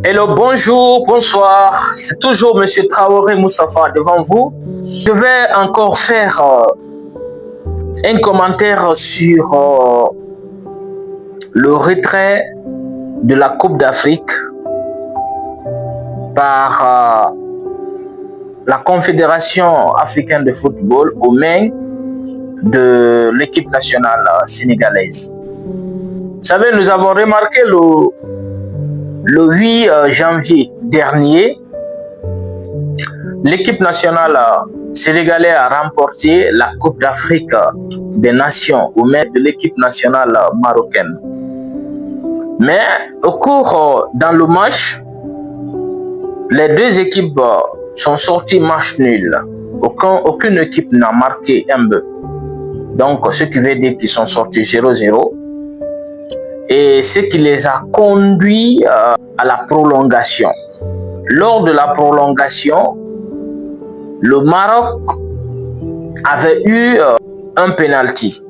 Hello, bonjour, bonsoir. C'est toujours Monsieur Traoré Moustapha devant vous. Je vais encore faire un commentaire sur le retrait de la Coupe d'Afrique par la Confédération africaine de football aux mains de l'équipe nationale sénégalaise. Vous savez, nous avons remarqué le 8 janvier dernier, l'équipe nationale sénégalaise a remporté la Coupe d'Afrique des Nations aux mains de l'équipe nationale marocaine. Mais au cours dans le match, les deux équipes sont sorties match nul. Aucune équipe n'a marqué un but. Donc, ce qui veut dire qu'ils sont sortis 0-0. Et ce qui les a conduits à la prolongation. Lors de la prolongation, le Maroc avait eu un penalty.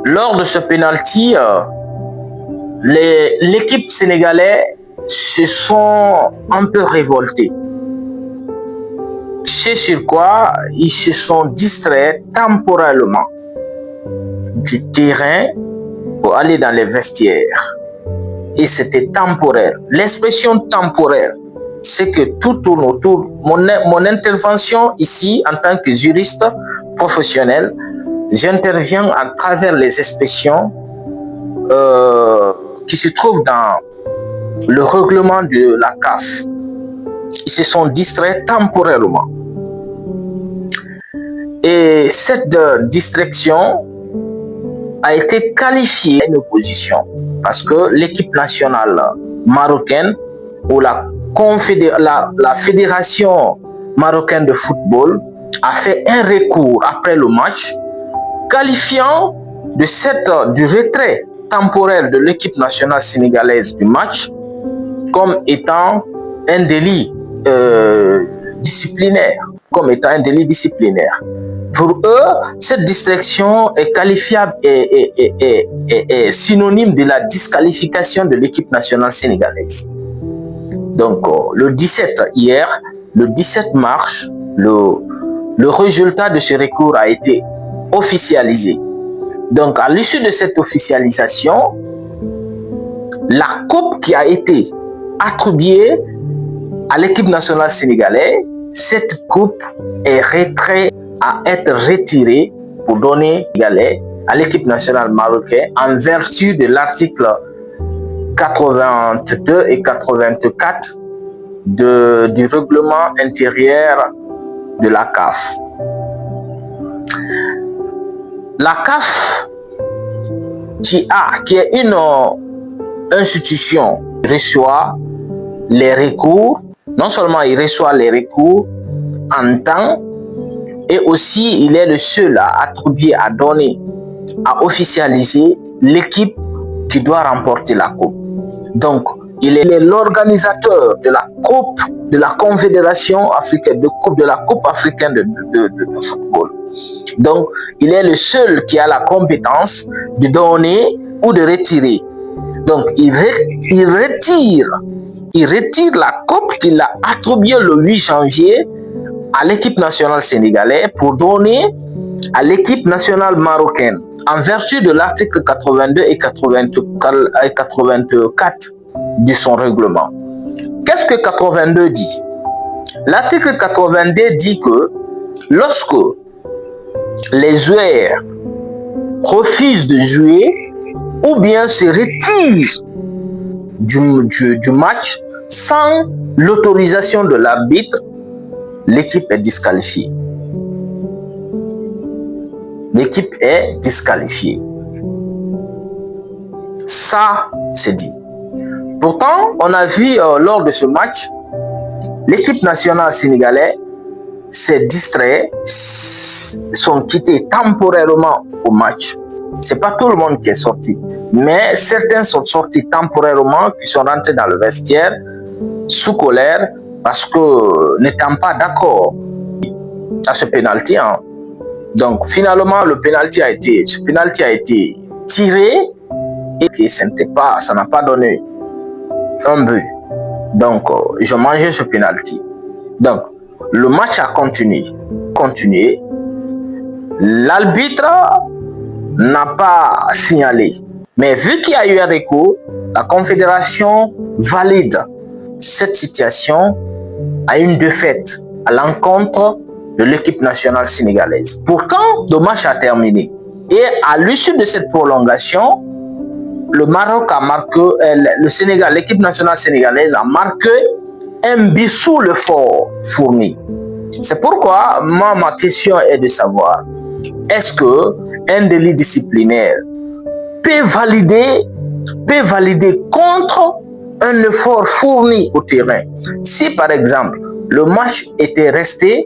Lors de ce penalty, l'équipe sénégalaise se sont un peu révoltés. C'est sur quoi ils se sont distraits temporairement du terrain pour aller dans les vestiaires. Et c'était temporaire. L'expression temporaire, c'est que tout tourne autour. Mon intervention ici, en tant que juriste professionnel, j'interviens à travers les expressions qui se trouvent dans le règlement de la CAF. Ils se sont distraits temporairement. Et cette distraction a été qualifiée une opposition parce que l'équipe nationale marocaine ou la fédération marocaine de football a fait un recours après le match qualifiant du retrait temporaire de l'équipe nationale sénégalaise du match comme étant un délit disciplinaire. Pour eux, cette distraction est qualifiable et synonyme de la disqualification de l'équipe nationale sénégalaise. Donc, le 17 mars, le résultat de ce recours a été officialisé. Donc, à l'issue de cette officialisation, la coupe qui a été attribuée à l'équipe nationale sénégalaise, cette coupe est à être retirée pour donner à l'équipe nationale marocaine en vertu de l'article 82 et 84 du règlement intérieur de la CAF. La CAF, qui est une institution, reçoit les recours. Non seulement il reçoit les recours en temps, et aussi il est le seul à attribuer, à donner, à officialiser l'équipe qui doit remporter la coupe. Donc, il est l'organisateur de la coupe de la Confédération africaine de la Coupe africaine de football. Donc, il est le seul qui a la compétence de donner ou de retirer. Donc, il retire la coupe qu'il a attribuée le 8 janvier à l'équipe nationale sénégalaise pour donner à l'équipe nationale marocaine en vertu de l'article 82 et 84 de son règlement. Qu'est-ce que 82 dit? L'article 82 dit que lorsque les joueurs refusent de jouer ou bien se retirent du match sans l'autorisation de l'arbitre, l'équipe est disqualifiée. L'équipe est disqualifiée. Ça, c'est dit. Pourtant, on a vu lors de ce match, l'équipe nationale sénégalaise s'est distraite, sont quittés temporairement au match. C'est pas tout le monde qui est sorti, mais certains sont sortis temporairement, qui sont rentrés dans le vestiaire sous colère parce que n'étant pas d'accord à ce penalty. Donc finalement, ce penalty a été tiré et que ça n'a pas donné un but. Donc, ils ont mangé ce penalty. Donc, le match a continué. L'arbitre n'a pas signalé. Mais vu qu'il y a eu un recours, la Confédération valide cette situation à une défaite à l'encontre de l'équipe nationale sénégalaise. Pourtant, le match a terminé. Et à l'issue de cette prolongation, le Maroc a marqué, l'équipe nationale sénégalaise a marqué un but sous le fort fourni. C'est pourquoi ma question est de savoir, est-ce qu'un délit disciplinaire peut valider contre un effort fourni au terrain? Si par exemple, le match était resté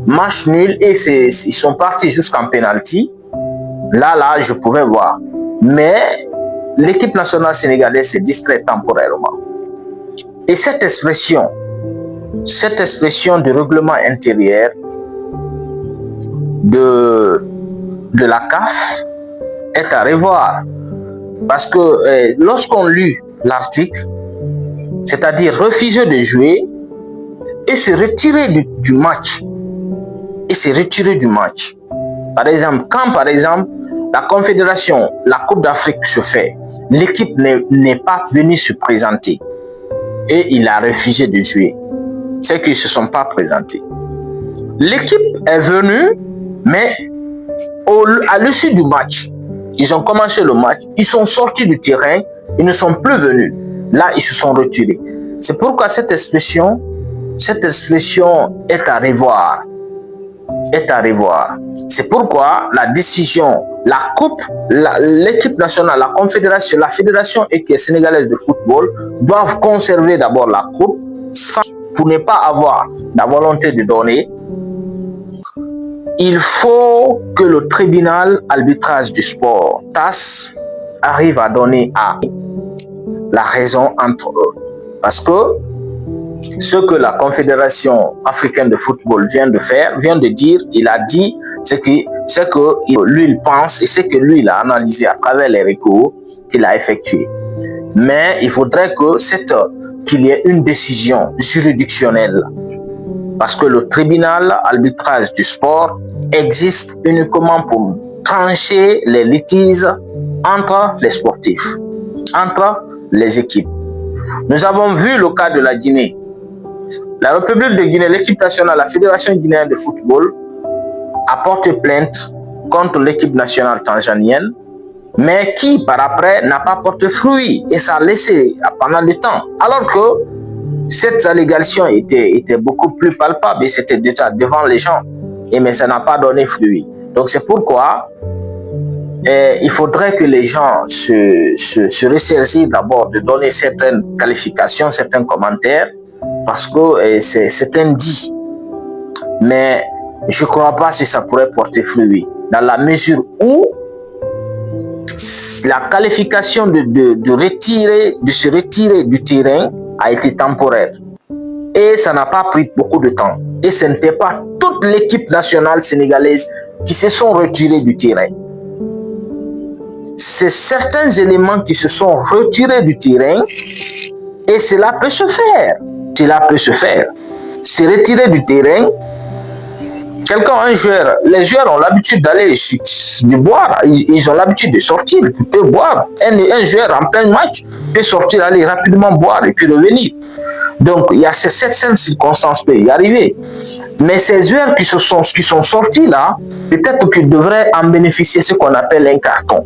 match nul et ils sont partis jusqu'en penalty, là, je pouvais voir. Mais l'équipe nationale sénégalaise s'est distraite temporairement. Et cette expression de règlement intérieur de la CAF est à revoir. Parce que lorsqu'on lit l'article, c'est-à-dire refuser de jouer et se retirer du match. Par exemple, quand la Confédération, la Coupe d'Afrique se fait, l'équipe n'est pas venue se présenter et il a refusé de jouer. C'est qu'ils ne se sont pas présentés. L'équipe est venue, mais à l'issue du match, ils ont commencé le match, ils sont sortis du terrain, ils ne sont plus venus. Là, ils se sont retirés. C'est pourquoi cette expression est à revoir. C'est pourquoi la décision, la coupe, l'équipe nationale, la confédération, la fédération sénégalaise de football doivent conserver d'abord la coupe pour ne pas avoir la volonté de donner. Il faut que le tribunal arbitrage du sport, TAS, arrive à donner la raison entre eux. Parce que ce que la Confédération africaine de football vient de dire, il a dit ce que lui il pense et ce que lui il a analysé à travers les recours qu'il a effectués. Mais il faudrait qu'il y ait une décision juridictionnelle. Parce que le tribunal arbitrage du sport existe uniquement pour trancher les litiges entre les sportifs, entre les équipes. Nous avons vu le cas de la Guinée. La République de Guinée, l'équipe nationale, la Fédération guinéenne de football a porté plainte contre l'équipe nationale tanzanienne, mais qui par après n'a pas porté fruit et ça a laissé pendant le temps. Alors que cette allégation était beaucoup plus palpable et c'était déjà devant les gens, mais ça n'a pas donné fruit. Donc c'est pourquoi il faudrait que les gens se ressaisissent d'abord de donner certaines qualifications, certains commentaires, parce que c'est un dit. Mais je ne crois pas si ça pourrait porter fruit, dans la mesure où la qualification de se retirer du terrain a été temporaire. Et ça n'a pas pris beaucoup de temps. Et ce n'était pas toute l'équipe nationale sénégalaise qui se sont retirés du terrain. C'est certains éléments qui se sont retirés du terrain et cela peut se faire. Se retirer du terrain. Les joueurs ont l'habitude d'aller boire, ils ont l'habitude de sortir, ils peuvent boire. Un joueur en plein match peut sortir, aller rapidement boire et puis revenir. Donc, il y a cette circonstance peut y arriver. Mais ces joueurs qui sont sortis là, peut-être qu'ils devraient en bénéficier ce qu'on appelle un carton.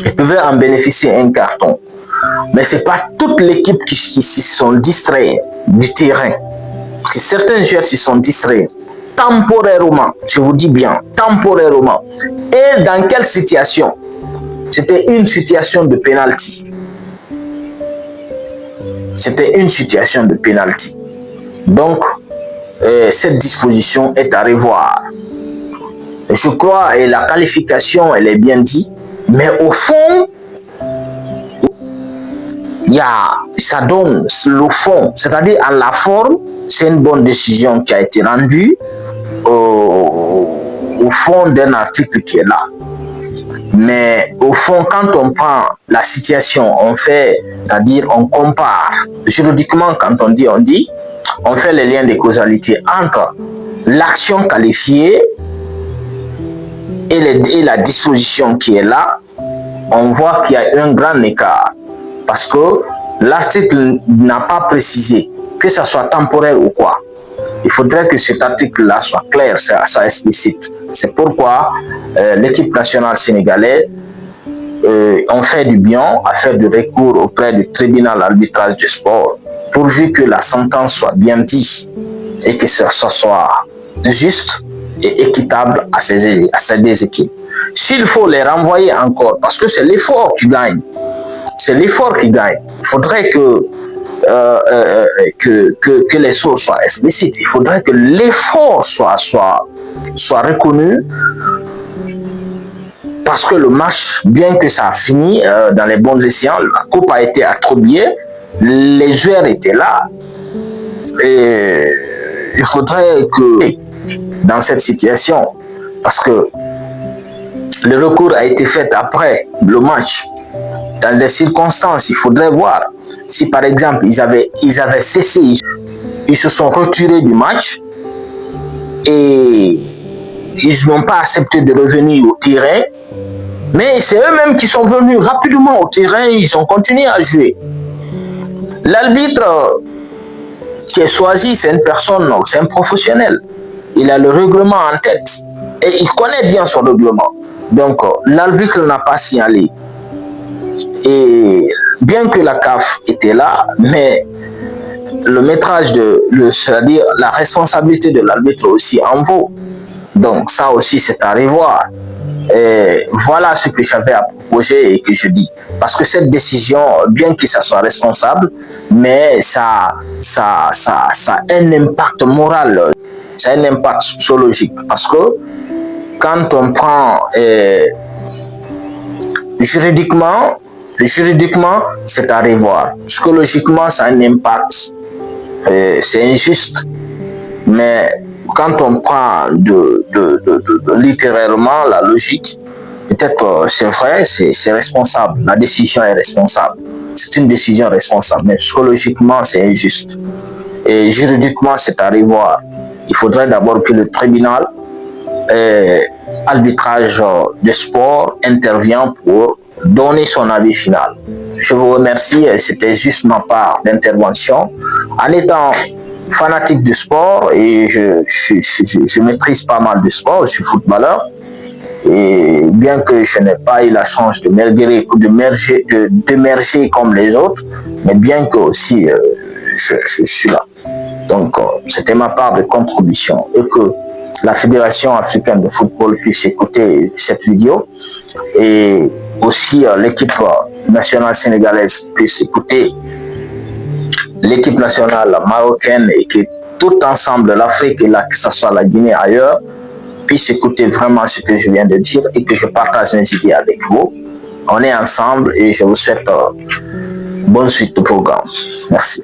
Ils pouvaient en bénéficier un carton. Mais ce n'est pas toute l'équipe qui se sont distraits du terrain. C'est certains joueurs qui se sont distraits. Temporairement, je vous dis bien, temporairement. Et dans quelle situation? C'était une situation de penalty. Donc, cette disposition est à revoir. Je crois que la qualification, elle est bien dit, mais au fond, ça donne le fond, c'est-à-dire à la forme, c'est une bonne décision qui a été rendue au fond d'un article qui est là. Mais au fond, quand on prend la situation, on fait, c'est-à-dire on compare, juridiquement quand on dit, on fait les liens de causalité entre l'action qualifiée et la disposition qui est là, on voit qu'il y a un grand écart. Parce que l'article n'a pas précisé que ça soit temporaire ou quoi. Il faudrait que cet article-là soit clair, soit explicite. C'est pourquoi l'équipe nationale sénégalaise ont fait du bien à faire du recours auprès du tribunal d'arbitrage du sport, pourvu que la sentence soit bien dite et que ce soit juste et équitable à ces deux équipes. S'il faut les renvoyer encore, parce que c'est l'effort qui gagne, c'est l'effort qui gagne. Il faudrait que les choses soient explicites. Il faudrait que l'effort soit reconnu, parce que le match, bien que ça a fini dans les bons escients, la coupe a été attribuée, les joueurs étaient là, et il faudrait que dans cette situation, parce que le recours a été fait après le match, dans des circonstances, il faudrait voir si par exemple ils avaient cessé, ils se sont retirés du match et ils n'ont pas accepté de revenir au terrain, mais c'est eux-mêmes qui sont venus rapidement au terrain, ils ont continué à jouer. L'arbitre qui est choisi, c'est une personne, c'est un professionnel. Il a le règlement en tête et il connaît bien son règlement. Donc l'arbitre n'a pas signalé. Et bien que la CAF était là, mais le métrage c'est-à-dire la responsabilité de l'arbitre aussi en vaut. Donc ça aussi c'est à revoir. Et voilà ce que j'avais à proposer et que je dis. Parce que cette décision, bien que ça soit responsable, mais ça a un impact moral, ça a un impact sociologique. Parce que quand on prend juridiquement, c'est à revoir. Psychologiquement, ça a un impact. C'est injuste. Mais quand on prend littéralement la logique, peut-être c'est vrai, c'est responsable. La décision est responsable. C'est une décision responsable. Mais psychologiquement, c'est injuste. Et juridiquement, c'est à revoir. Il faudrait d'abord que le tribunal arbitrage de sport intervient pour donner son avis final. Je vous remercie, c'était juste ma part d'intervention. En étant fanatique du sport et je maîtrise pas mal de sport, je suis footballeur, et bien que je n'ai pas eu la chance d'émerger comme les autres, mais bien que aussi je suis là. Donc c'était ma part de contribution et que la Fédération africaine de football puisse écouter cette vidéo et aussi l'équipe nationale sénégalaise puisse écouter l'équipe nationale marocaine et que tout ensemble, l'Afrique et que ce soit la Guinée ailleurs, puisse écouter vraiment ce que je viens de dire et que je partage mes idées avec vous. On est ensemble et je vous souhaite bonne suite au programme. Merci.